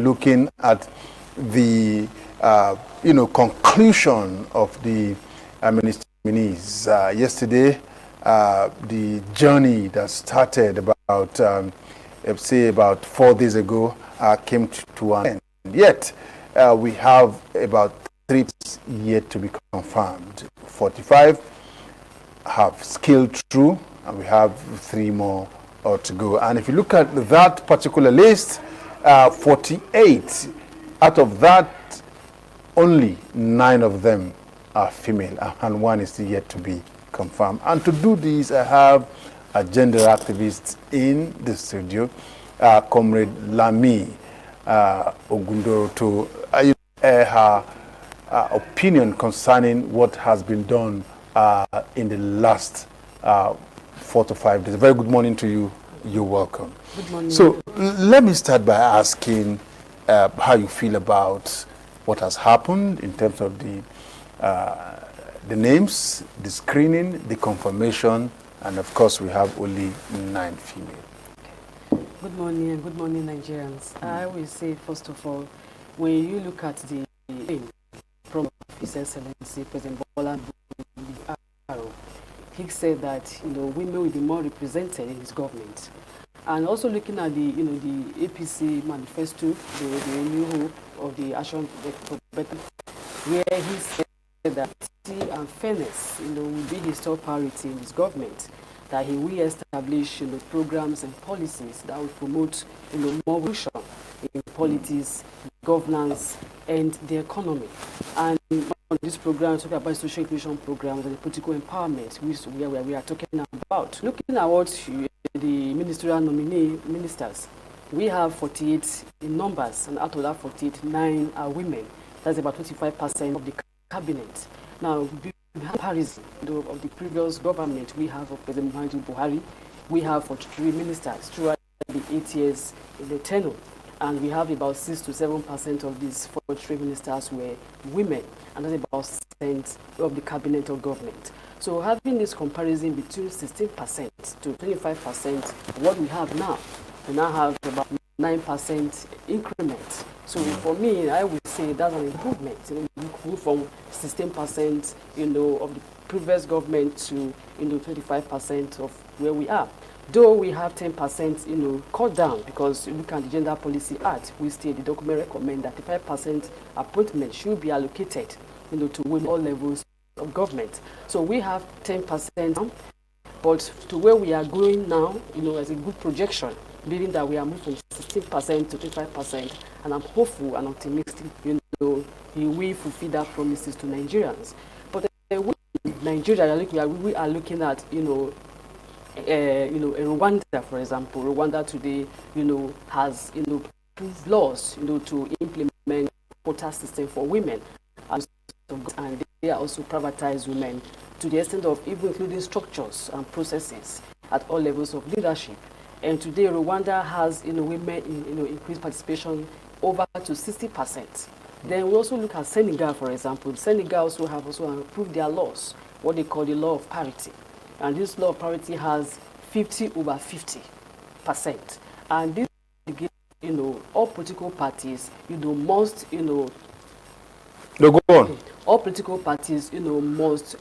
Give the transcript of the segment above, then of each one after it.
looking at the conclusion of the Nominees. Yesterday, the journey that started about about 4 days ago came to an end. Yet, we have about 3 yet to be confirmed. 45 have scaled through, and we have 3 more to go. And if you look at that particular list, 48 out of that, only 9 of them are female, and 1 is still yet to be confirmed. And to do this, I have a gender activist in the studio, Comrade Lami Ogundoro, to her opinion concerning what has been done in the last 4 to 5 days. Very good morning to you. You're welcome. Good morning. So let me start by asking how you feel about what has happened in terms of the names, the screening, the confirmation, and of course we have only 9 female. Good morning and good morning, Nigerians. I will say, first of all, when you look at the from His Excellency President Bola, he said that women will be more represented in his government. And also looking at the the APC manifesto, the New Hope of the Action for Better, where he said that equity and fairness will be his top priority in his government, that he will establish programs and policies that will promote more evolution in politics, governance, and the economy. And on this program, talking about social inclusion programs and political empowerment, where we are talking about. Looking at what the ministerial nominee ministers, we have 48 in numbers, and out of that 48, 9 are women. That's about 25% of the cabinet. Now, comparison of the previous government, we have of President Muhammadu Buhari, we have 43 ministers throughout the 8 years in the tenure, and we have about 6 to 7% of these 43 ministers were women, and that's about 6% of the cabinet of government. So having this comparison between 16% to 25%, what we have now, we now have about 9% increment. So for me, I would say that's an improvement. We move from 16%, of the previous government to 25% of where we are. Though we have 10%, cut down, because you look at the Gender Policy Act, we state the document recommend that 5% appointment should be allocated, to women all levels of government. So we have 10% now, but to where we are going now, as a good projection, meaning that we are moving from 16% to 25%, and I'm hopeful and optimistic, he will fulfill that promises to Nigerians. But Nigeria, we are looking at, Rwanda, for example. Rwanda today, has, approved laws, to implement quota system for women, and they are also privatize women to the extent of even including structures and processes at all levels of leadership. And today, Rwanda has, women in, increased participation over to 60%. Then we also look at Senegal, for example. Senegal also have approved their laws, what they call the law of parity. And this law of parity has 50/50%. And this, all political parties, must, No, go on. All political parties, must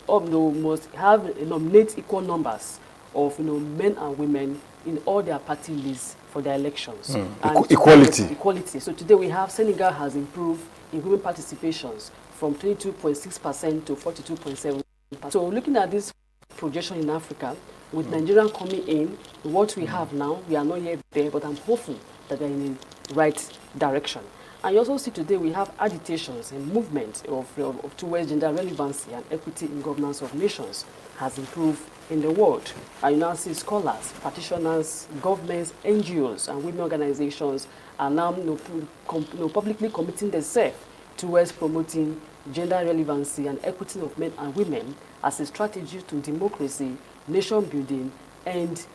have nominate equal numbers of, men and women in all their party lists for their elections. And Equality. Equality. So today we have Senegal has improved in women participations from 22.6% to 42.7%. So looking at this projection in Africa, with Nigeria coming in, what we have now, we are not yet there, but I'm hopeful that they're in the right direction. And you also see today we have agitations and movement towards gender relevancy and equity in governance of nations has improved in the world. And you now see scholars, practitioners, governments, NGOs, and women organizations are now publicly committing themselves towards promoting gender relevancy and equity of men and women as a strategy to democracy, nation building, and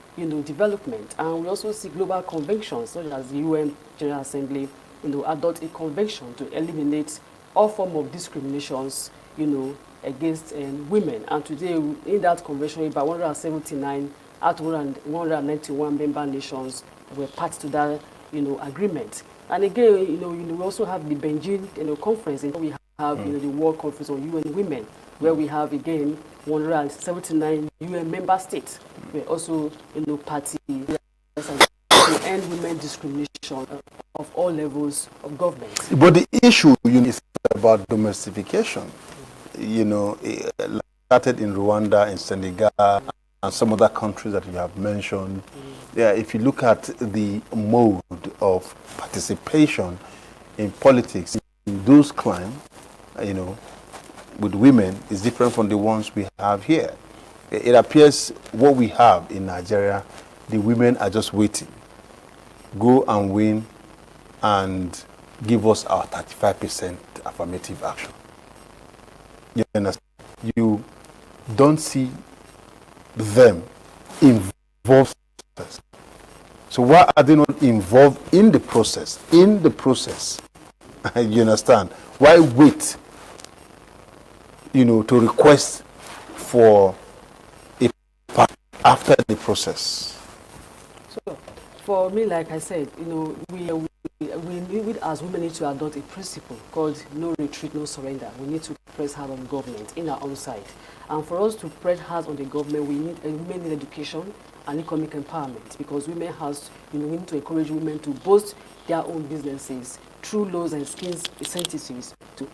development. And we also see global conventions such as the UN General Assembly, adopt a convention to eliminate all forms of discriminations, against women. And today, in that convention, about 179 out of 191 member nations were part to that agreement. And again, we also have the Beijing, conference, and we have, the World Conference on UN Women, where we have, again, 179 UN member states. We're also, party to end women discrimination of all levels of government. But the issue, is about domestication. It started in Rwanda, in Senegal, and some other countries that you have mentioned. Yeah, if you look at the mode of participation in politics in those climes, with women is different from the ones we have here. It appears what we have in Nigeria, the women are just waiting. Go and win and give us our 35% affirmative action. You understand? You don't see them involved. So why are they not involved in the process? In the process. You understand? Why wait, to request for a part after the process? So, for me, like I said, we as women need to adopt a principle called no retreat, no surrender. We need to press hard on government in our own side. And for us to press hard on the government, women need education and economic empowerment, because women we need to encourage women to boost their own businesses through laws and schemes, incentives to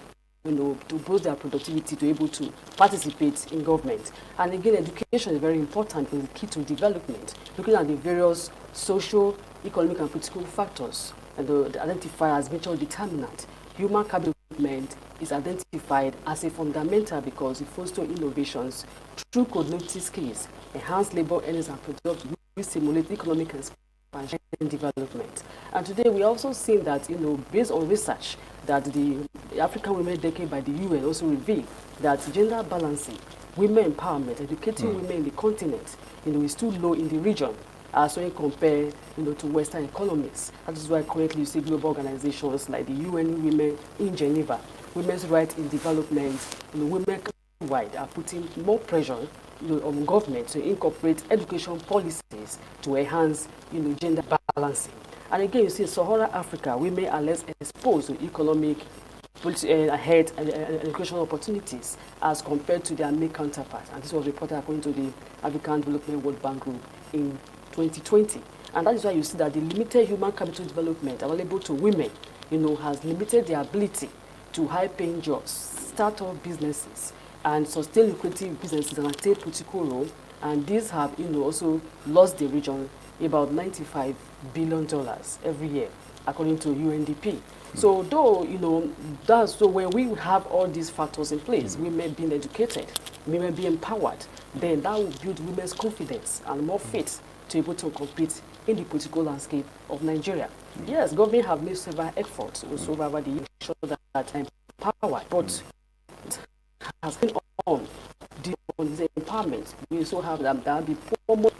boost their productivity, to be able to participate in government. And again, education is very important, is the key to development. Looking at the various social, economic, and political factors and the identified as major determinant, human capital development is identified as a fundamental because it fosters innovations through cognitive skills, enhance labor earnings and productivity, stimulate economic expansion and development. And today we also seen that, based on research that the African Women Decade by the UN also revealed that gender balancing, women empowerment, educating women in the continent, is too low in the region as when compared, to Western economies. That is why currently you see global organizations like the UN Women in Geneva, Women's Rights in Development, women wide are putting more pressure on government to incorporate education policies to enhance, gender balancing. And again, you see, Sahara Africa, women are less exposed to economic, health, and educational opportunities as compared to their male counterparts. And this was reported according to the African Development World Bank Group in 2020. And that is why you see that the limited human capital development available to women, has limited their ability to high-paying jobs, start-up businesses, and sustain lucrative businesses and attain political role. And these have, also lost the region about $95 billion every year, according to UNDP. So though, so when we have all these factors in place, women being educated, women being empowered, then that will build women's confidence and more faith to be able to compete in the political landscape of Nigeria. Yes, government have made several efforts also over the years to ensure that empowered, but it has been on the empowerment. We also have that there will be formal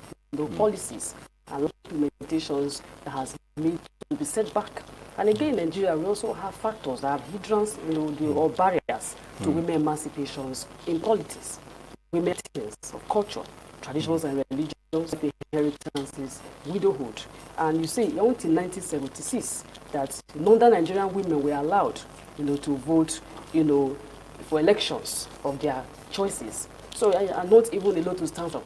policies and implementations that has made to be set back. And again, in Nigeria, we also have factors that have hindrance, or barriers to women emancipations in politics, women's of culture, traditions and religions, inheritances, widowhood. And you see, until 1976, that non-Nigerian women were allowed, to vote, for elections of their choices. So, and not even allowed to stand for.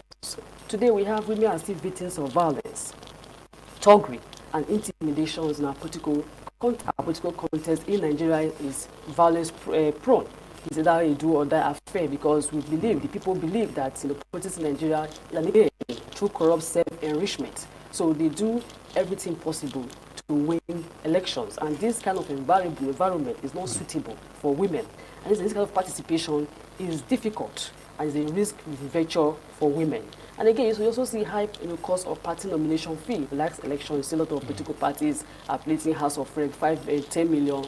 Today, we have women are still victims of violence, thuggery, and intimidations in our political contest in Nigeria is violence prone. It's either a do or die affair, because we believe, the people believe that politics in Nigeria is through corrupt self-enrichment. So they do everything possible to win elections. And this kind of environment is not suitable for women. And this kind of participation is difficult and is a risk venture for women. And again, you also see high cost of party nomination fee. Last election, you see a lot of political parties are placing House of Rep 10 million,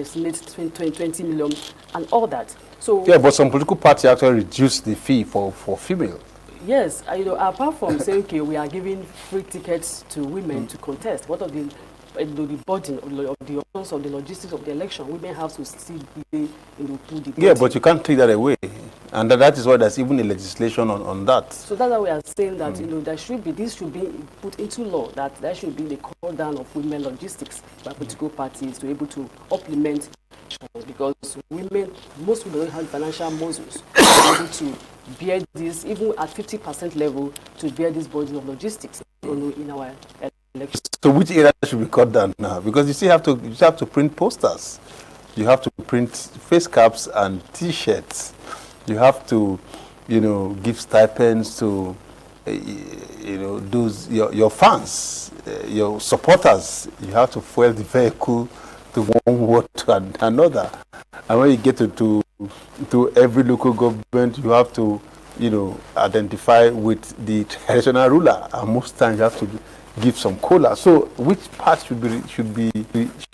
Senate 20 million, and all that. So yeah, but some political parties actually reduce the fee for female. Yes, apart from saying, okay, we are giving free tickets to women to contest, what of the burden of the options of the logistics of the election? Women have to still do the yeah, but you can't take that away. And that is why there's even a legislation on that. So that's why we are saying that this should be put into law, that there should be the call down of women logistics by political parties to be able to implement, because most women don't have financial muscles to be able to bear this, even at 50% level, to bear this burden of logistics in our elections. So which area should be cut down now? Because you still have to print posters, you have to print face caps and T-shirts. You have to, give stipends to, those your fans, your supporters. You have to fuel the vehicle to one ward to another. And when you get to every local government, you have to, identify with the traditional ruler. And most times you have to give some cola. So which part should be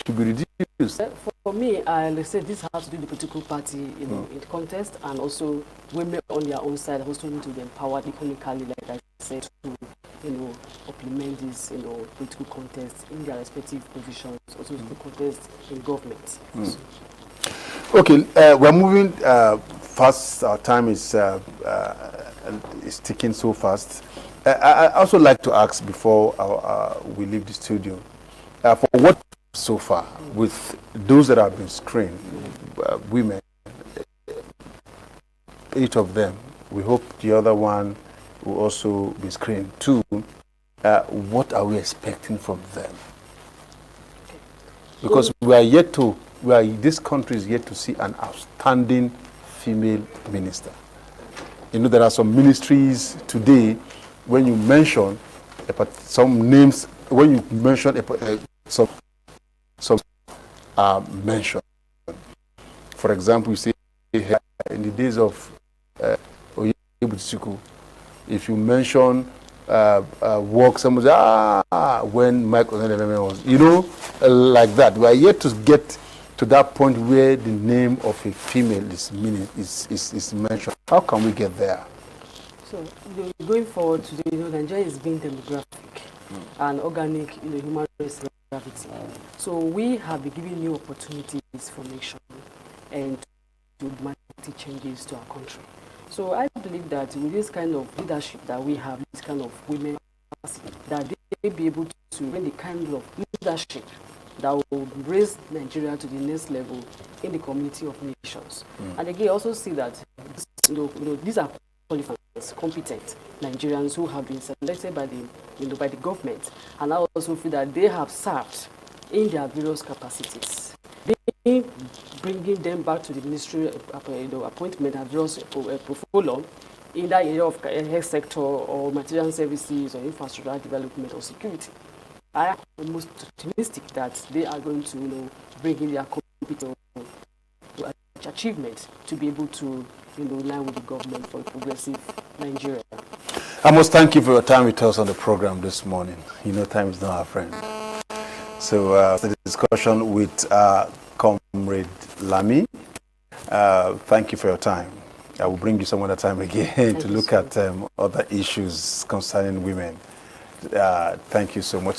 reduced? For me, let's say this has to do with the political party, in the contest, and also women on their own side also need to be empowered economically, like I said, to implement this, political contests in their respective positions, also political contests in government. Okay, we're moving fast. Our time is ticking so fast. I also like to ask before we leave the studio, for what so far with those that have been screened, women, 8 of them. We hope the other one will also be screened too. What are we expecting from them? Because this country is yet to see an outstanding female minister. There are some ministries today. When you mention some names, when you mention some mentioned. For example, you say in the days of Oyebuchiku, if you mention work, someone say, when Mike was, like that. We are yet to get to that point where the name of a female is mentioned. How can we get there? So, going forward today, Nigeria is being demographic and organic, human race gravity. So we have been giving new opportunities for nation and to dramatic changes to our country. So I believe that with this kind of leadership that we have, this kind of women, that they be able to bring the kind of leadership that will raise Nigeria to the next level in the community of nations. And again, also see that these are qualified, competent Nigerians who have been selected by the government, and I also feel that they have served in their various capacities. Bringing them back to the ministry appointment and various portfolio in that area of health sector or material services or infrastructure development or security. I am almost optimistic that they are going to bring in their competence to achievement to be able to line with the government for a progressive Nigeria. I must thank you for your time with us on the program this morning. Time is not our friend. So the discussion with Comrade Lami. Thank you for your time. I will bring you some other time again to look at other issues concerning women. Thank you so much.